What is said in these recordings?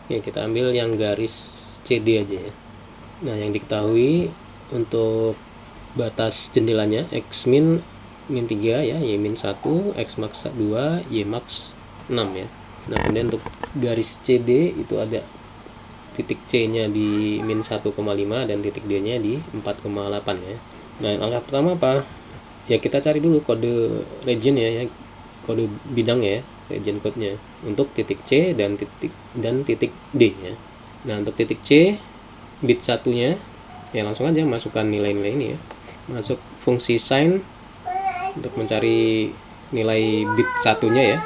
Oke, kita ambil yang garis CD aja ya. Nah, yang diketahui untuk batas jendelanya X min 3 ya, Y min 1, X max 2, Y max 6 ya. Nah, kemudian untuk garis CD itu ada titik C-nya di min 1,5 dan titik D-nya di 4,8 ya. Nah, langkah pertama apa? Ya kita cari dulu kode region ya, kode bidang ya, region code-nya untuk titik C dan titik D ya. Nah, untuk titik C bit satunya ya langsung aja masukkan nilai-nilai ini ya. Masuk fungsi sign untuk mencari nilai bit satunya ya,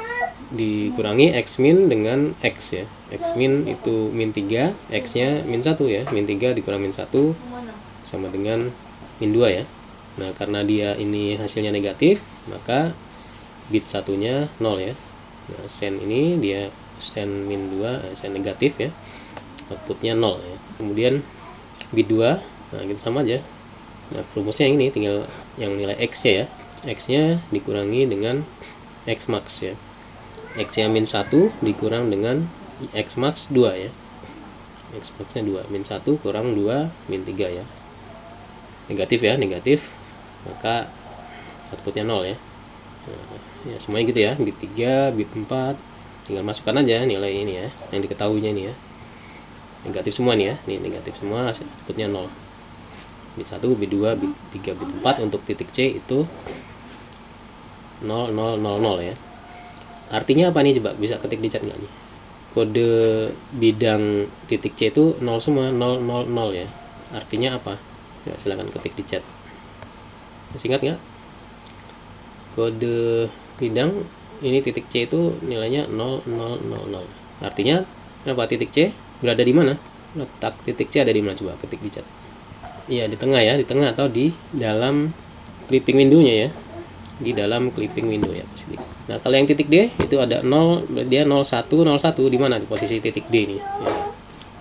dikurangi X min dengan X ya. X min itu min 3, X nya min 1 ya. Min 3 dikurang min 1 sama dengan min 2 ya. Nah, karena dia ini hasilnya negatif, maka bit satunya 0 ya. Nah, sen ini dia sen min 2, sen negatif ya. Outputnya 0 ya. Kemudian bit 2, nah kita sama aja. Nah, rumusnya yang ini tinggal yang nilai X-nya ya. X-nya dikurangi dengan X max ya. X-nya min 1 dikurang dengan X max 2 ya. X max-nya 2, min 1 kurang 2, min 3 ya. Negatif ya, negatif. Maka outputnya 0 ya. Nah, ya semuanya gitu ya, bit 3, bit 4. Tinggal masukkan aja nilai ini ya, yang diketahuinya ini ya. Negatif semua nih ya, ini negatif semua, outputnya 0. Bit 1, bit 2, bit 3, bit 4 untuk titik C itu 0, 0, 0, 0 ya. Artinya apa nih, coba bisa ketik di chat nggak nih? Kode bidang titik C itu 0 semua, 0, 0, 0 ya. Artinya apa? Ya, silakan ketik di chat. Masih ingat nggak? Kode bidang ini titik C itu nilainya 0, 0, 0, 0. Artinya apa? Titik C berada di mana? Letak titik C ada di mana? Coba ketik di chat. Iya, di tengah ya, di tengah atau di dalam clipping window-nya ya. Di dalam clipping window ya positif. Nah, kalau yang titik D itu ada 0, dia 01, 01 di mana di posisi titik D ini ya.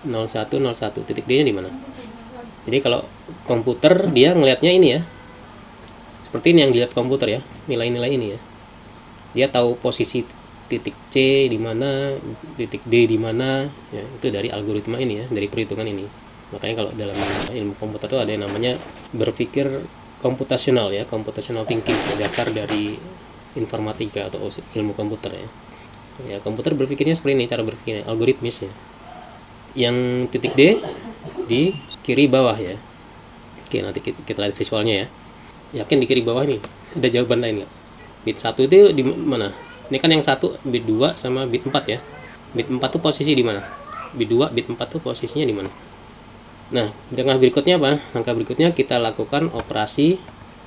01, 01 titik D-nya di mana? Jadi kalau komputer dia ngelihatnya ini ya. Seperti ini yang dilihat komputer ya, nilai-nilai ini ya. Dia tahu posisi titik C di mana, titik D di mana ya, itu dari algoritma ini ya, dari perhitungan ini. Makanya kalau dalam ilmu komputer itu ada yang namanya berpikir komputasional ya, computational thinking, dasar dari informatika atau ilmu komputer ya. Ya, komputer berpikirnya seperti ini, cara berpikirnya algoritmis ya. Yang titik D di kiri bawah ya. Oke, nanti kita lihat visualnya ya. Yakin di kiri bawah nih ada jawaban lain nggak? Bit 1 itu di mana? Ini kan yang 1 bit 2 sama bit 4 ya. Bit 4 tuh posisi di mana? Bit 2, bit 4 tuh posisinya di mana? Nah, langkah berikutnya apa? Langkah berikutnya kita lakukan operasi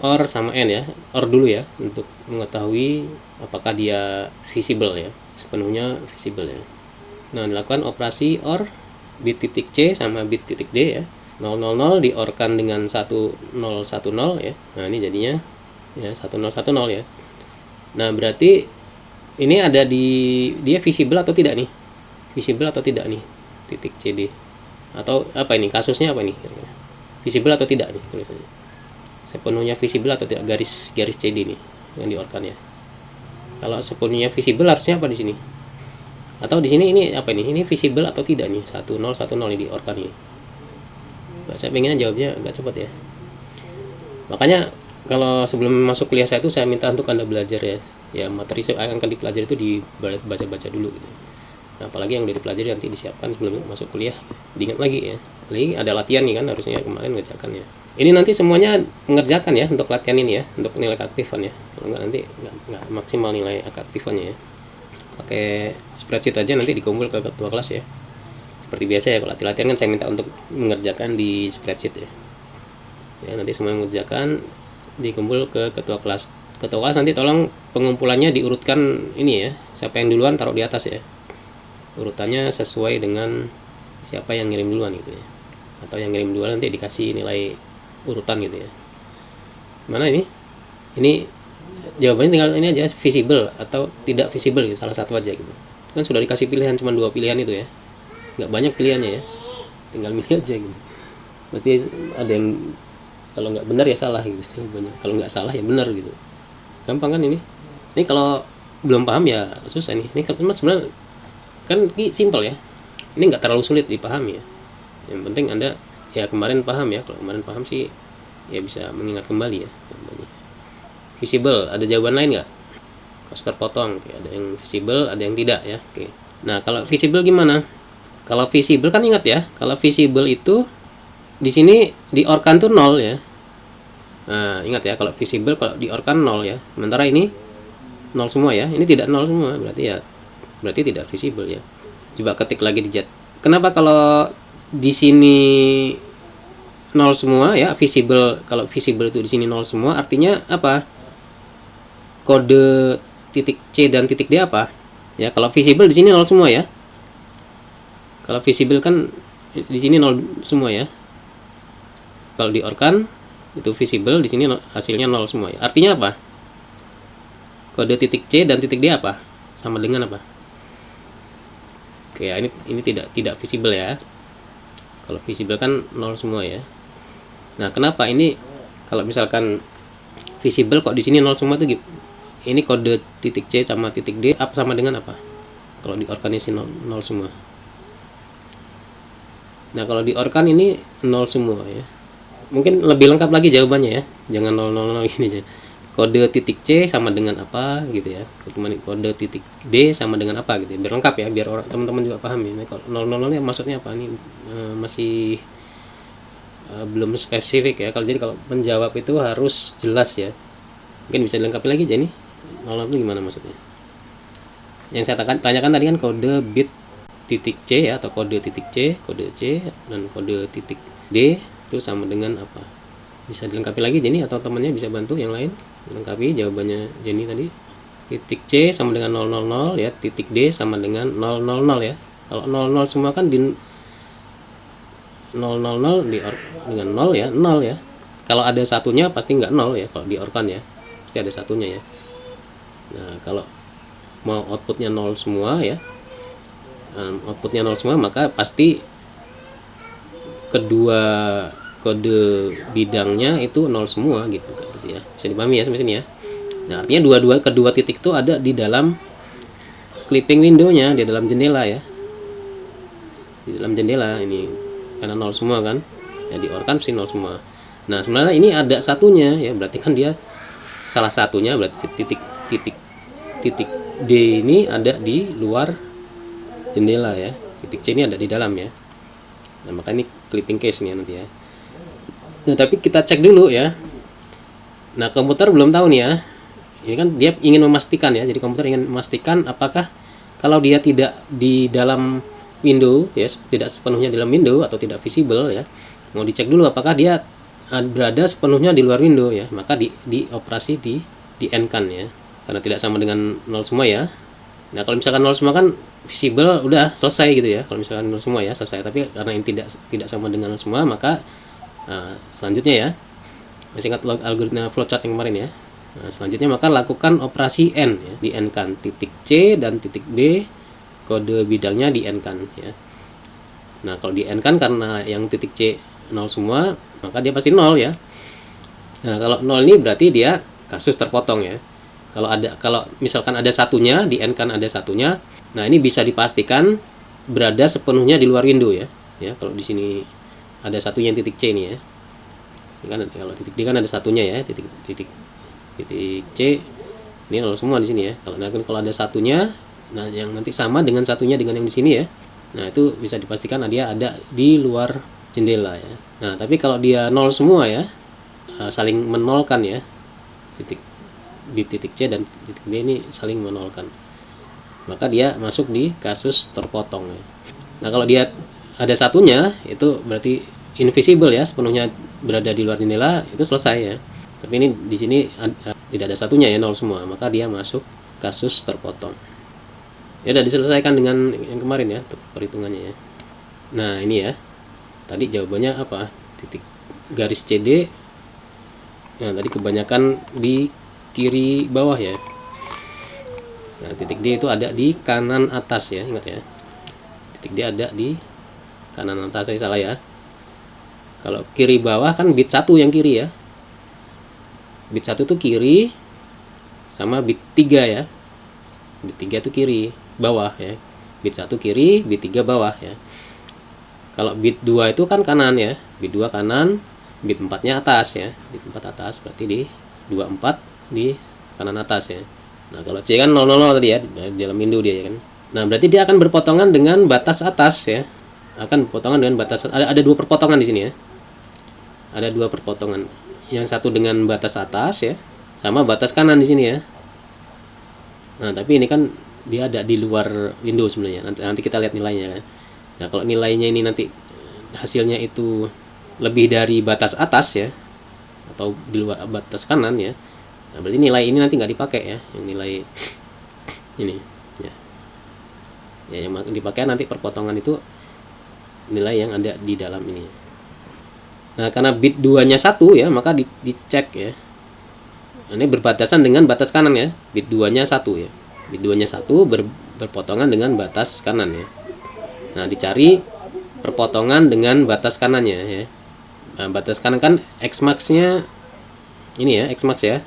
OR sama AND ya. OR dulu ya, untuk mengetahui apakah dia visible ya, sepenuhnya visible ya. Nah, dilakukan operasi OR bit titik C sama bit titik D ya. 000 di-OR-kan dengan 1010 ya. Nah, ini jadinya ya 1010 ya. Nah, berarti ini ada di dia visible atau tidak nih? Visible atau tidak nih titik CD? Atau apa ini, kasusnya apa ini kira-kira? Visible atau tidak nih tulisannya? Sepenuhnya visible atau tidak garis CD nih yang di-OR-kan ya. Kalau sepenuhnya visible harusnya apa di sini? Atau di sini ini apa ini? Ini visible atau tidak nih? 1010 ini di-OR-kan ini. Nah, saya pengennya jawabnya agak cepat ya. Makanya kalau sebelum masuk kuliah saya itu saya minta untuk Anda belajar ya. Ya, materi yang akan dipelajari itu dibaca-baca dulu gitu. Nah, apalagi yang udah dipelajari nanti disiapkan sebelum masuk kuliah, diingat lagi ya. Lagi ada latihan nih kan, harusnya kemarin mengerjakan ya. Ini nanti semuanya mengerjakan ya untuk latihan ini ya, untuk nilai keaktifan ya. Kalau enggak nanti enggak maksimal nilai keaktifannya ya. Pakai spreadsheet aja, nanti dikumpul ke ketua kelas ya. Seperti biasa ya, kalau latihan kan saya minta untuk mengerjakan di spreadsheet ya. Ya, nanti semua mengerjakan dikumpul ke ketua kelas. Ketua kelas nanti tolong pengumpulannya diurutkan ini ya. Siapa yang duluan taruh di atas ya. Urutannya sesuai dengan siapa yang ngirim duluan gitu ya. Atau yang ngirim duluan nanti dikasih nilai urutan gitu ya. Mana ini? Ini jawabannya tinggal ini aja, visible atau tidak visible gitu, salah satu aja gitu. Kan sudah dikasih pilihan, cuma 2 pilihan itu ya. Nggak banyak pilihannya ya. Tinggal milih aja gitu. Pasti ada yang kalau nggak benar ya salah gitu. Banyak. Kalau nggak salah ya benar gitu. Gampang kan ini? Ini kalau belum paham ya susah nih. Ini kan sebenarnya kan simple ya. Ini nggak terlalu sulit dipahami ya. Yang penting Anda ya kemarin paham ya. Kalau kemarin paham sih ya bisa mengingat kembali ya jawabannya. Visible, ada jawaban lain nggak? Kos terpotong, oke, ada yang visible, ada yang tidak ya. Oke. Nah, kalau visible gimana? Kalau visible kan ingat ya, kalau visible itu di sini di orkan tuh 0 ya. Nah, ingat ya, kalau visible kalau di orkan 0 ya. Sementara ini 0 semua ya. Ini tidak 0 semua, berarti tidak visible ya. Coba ketik lagi di chat. Kenapa kalau di sini 0 semua ya, visible, kalau visible itu di sini 0 semua, artinya apa? Kode titik C dan titik D apa? Ya, kalau visible di sini 0 semua ya. Kalau visible kan di sini 0 semua ya. Kalau di orkan itu visible, di sini hasilnya 0 semua ya. Artinya apa? Kode titik C dan titik D apa? Sama dengan apa? Oke, ya, ini tidak visible ya. Kalau visible kan 0 semua ya. Nah, kenapa ini kalau misalkan visible kok di sini 0 semua tuh gitu? Ini kode titik C sama titik D apa sama dengan apa? Kalau di orkan isi 0 semua. Nah, kalau di orkan ini 0 semua ya. Mungkin lebih lengkap lagi jawabannya ya. Jangan 000 gini aja. Kode titik C sama dengan apa gitu ya. Kode titik D sama dengan apa gitu ya. Biar lengkap ya, biar orang teman-teman juga paham ini. Kalau 000 maksudnya apa? Ini masih belum spesifik ya. Jadi kalau menjawab itu harus jelas ya. Mungkin bisa dilengkapi lagi aja nih. 0 itu gimana maksudnya? Yang saya tanyakan tadi kan kode bit titik C ya, atau kode titik C, kode C dan kode titik D itu sama dengan apa? Bisa dilengkapi lagi Jenny atau temannya bisa bantu yang lain lengkapi jawabannya Jenny tadi. Titik C sama dengan 000 ya, titik D sama dengan 000 ya. Kalau 00 semua kan di 000 dengan 0 ya, 0 ya. Kalau ada satunya pasti nggak 0 ya, kalau di orkan ya pasti ada satunya ya. Nah, kalau mau outputnya 0 semua ya, outputnya 0 semua, maka pasti kedua kode bidangnya itu 0 semua gitu ya. Bisa dipahami ya sampai sini ya. Nah, artinya kedua titik itu ada di dalam clipping window-nya, di dalam jendela ya. Di dalam jendela ini karena 0 semua kan. Ya di orkan pasti 0 semua. Nah, sebenarnya ini ada satunya ya, berarti kan dia salah satunya berarti titik D ini ada di luar jendela ya. Titik C ini ada di dalam ya. Nah, maka ini clipping case nih nanti ya. Nah, tapi kita cek dulu ya. Nah, komputer belum tahu nih ya. Ini kan dia ingin memastikan ya. Jadi komputer ingin memastikan apakah kalau dia tidak di dalam window ya, tidak sepenuhnya dalam window atau tidak visible ya. Mau dicek dulu apakah dia berada sepenuhnya di luar window ya. Maka di operasi di end-kan ya. Karena tidak sama dengan 0 semua ya. Nah, kalau misalkan 0 semua kan visible udah selesai gitu ya. Kalau misalkan 0 semua ya selesai, tapi karena ini tidak sama dengan 0 semua, maka selanjutnya ya, masih ingat algoritma flowchart yang kemarin ya. Nah, selanjutnya maka lakukan operasi N ya, di N-kan titik C dan titik D, kode bidangnya di N-kan ya. Nah, kalau di N-kan karena yang titik C 0 semua, maka dia pasti 0 ya. Nah, kalau 0 ini berarti dia kasus terpotong ya. Kalau misalkan ada satunya, di N-kan ada satunya, nah ini bisa dipastikan berada sepenuhnya di luar window ya. Ya, kalau di sini ada satunya yang titik C ini ya. Ini kan kalau titik D kan ada satunya ya, titik C ini 0 semua di sini ya. Kalau ada satunya, nah yang nanti sama dengan satunya dengan yang di sini ya. Nah, itu bisa dipastikan dia ada di luar jendela ya. Nah, tapi kalau dia 0 semua ya, saling menolkan ya. Titik C dan titik D ini saling menolkan. Maka dia masuk di kasus terpotong ya. Nah, kalau dia ada satunya itu berarti invisible ya, sepenuhnya berada di luar jendela, itu selesai ya. Tapi ini di sini tidak ada satunya ya, 0 semua, maka dia masuk kasus terpotong. Ya udah diselesaikan dengan yang kemarin ya, perhitungannya ya. Nah, ini ya. Tadi jawabannya apa? Titik garis CD. Nah, tadi kebanyakan di kiri bawah ya. Nah, titik D itu ada di kanan atas ya, ingat ya. Titik D ada di kanan atas, saya salah ya. Kalau kiri bawah kan bit 1 yang kiri ya. Bit 1 itu kiri sama bit 3 ya. Bit 3 itu kiri bawah ya. bit 1 kiri, bit 3 bawah ya. Kalau bit 2 itu kan kanan ya, bit 2 kanan, bit 4-nya atas ya, bit 4 atas, berarti di 24 di kanan atas ya. Nah kalau C kan 000 tadi ya, di dalam window dia ya kan. Nah berarti dia akan berpotongan dengan batas atas ya, akan berpotongan dengan batas, ada dua perpotongan di sini ya, ada dua perpotongan, yang satu dengan batas atas ya, sama batas kanan di sini ya. Nah tapi ini kan dia ada di luar window sebenarnya, nanti kita lihat nilainya kan. Nah kalau nilainya ini nanti hasilnya itu lebih dari batas atas ya, atau di luar batas kanan ya, nah berarti nilai ini nanti nggak dipakai ya, yang nilai ini ya, yang dipakai nanti perpotongan itu nilai yang ada di dalam ini. Nah karena bit 2 nya 1 ya, maka dicek ya, ini berbatasan dengan batas kanan ya, bit 2 nya 1 ya, bit 2 nya 1 berpotongan dengan batas kanan ya. Nah dicari perpotongan dengan batas kanannya ya. Nah, batas kanan kan X max nya ini ya, X max ya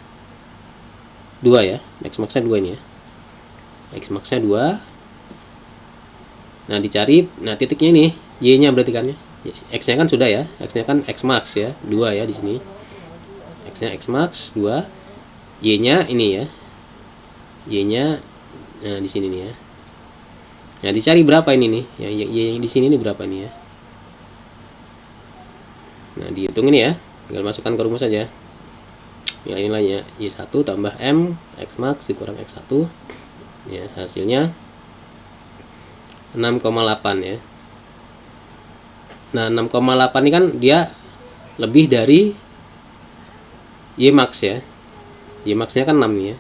2 ya, X max nya 2 ini ya, X max nya 2. Nah dicari, nah titiknya ini Y nya berarti kan ya, X nya kan sudah ya, X nya kan X max ya 2 ya, di sini X nya X max 2, Y nya ini ya, Y nya nah di sini nih ya. Nah dicari berapa ini nih ya, Y yang di sini ini berapa nih ya. Nah dihitung ini ya, tinggal masukkan ke rumus saja nilai-nilainya, Y1 tambah M X max dikurang X1 ya, hasilnya 6,8 ya. Nah 6,8 ini kan dia lebih dari Y max ya, Y max nya kan 6 nih ya,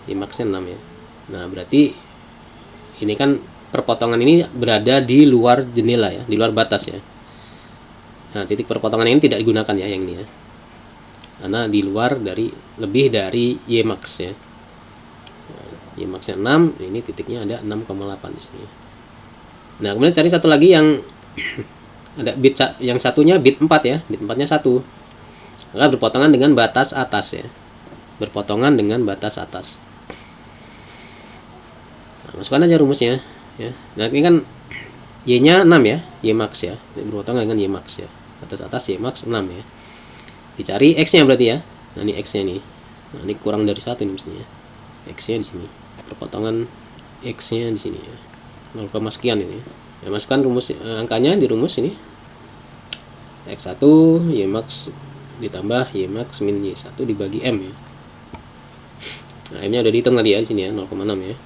Y max nya 6 ya. Nah berarti ini kan perpotongan ini berada di luar jendela ya, di luar batas ya. Nah titik perpotongan ini tidak digunakan ya, yang ini ya, karena di luar dari, lebih dari Y max ya. Y max nya 6, ini titiknya ada 6,8 di sini. Nah kemudian cari satu lagi yang ada bit yang satunya bit 4 ya, bit 4 nya 1, maka berpotongan dengan batas atas ya, berpotongan dengan batas atas. Nah, masukkan aja rumusnya ya. Nah ini kan Y nya 6 ya, Y max ya, berpotongan dengan Y max ya, batas atas Y max 6 ya. Dicari X nya berarti ya. Nah ini X nya nih, nah ini kurang dari 1 ini mestinya, X nya di sini, perpotongan X nya di sini ya, 0, sekian ini ya. Masukkan rumus angkanya di rumus ini, X1 Y max ditambah Y max min Y1 dibagi M ya. Nah M nya udah dihitung tadi ya, di sini ya, 0,6 ya.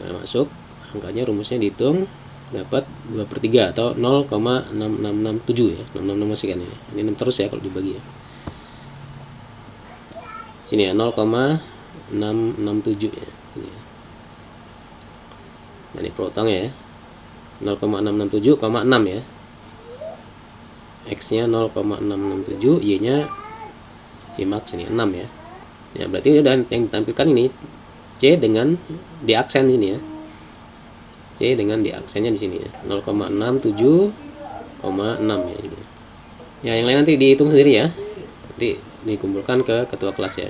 Nah masuk angkanya, rumusnya dihitung, dapat 2/3 atau 0,6667 ya, 666 sekian ya. Ini 6 terus ya kalau dibagi ya, sini ya 0,667 ya, ini ya. Nah ini perpotongnya ya, 0,667,6 ya, X nya 0,667, Y nya Y max ini 6 ya. Ya berarti udah yang ditampilkan ini C dengan di aksen ini ya, C dengan di aksennya di sini ya, 0,67,6 ya ini. Ya yang lain nanti dihitung sendiri ya, nanti dikumpulkan ke ketua kelas ya,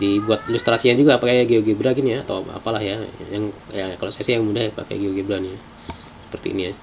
dibuat ilustrasinya juga pakai GeoGebra gini ya, atau apalah ya, yang ya kalau saya sih yang mudah ya pakai GeoGebra nih ya, seperti ini ya.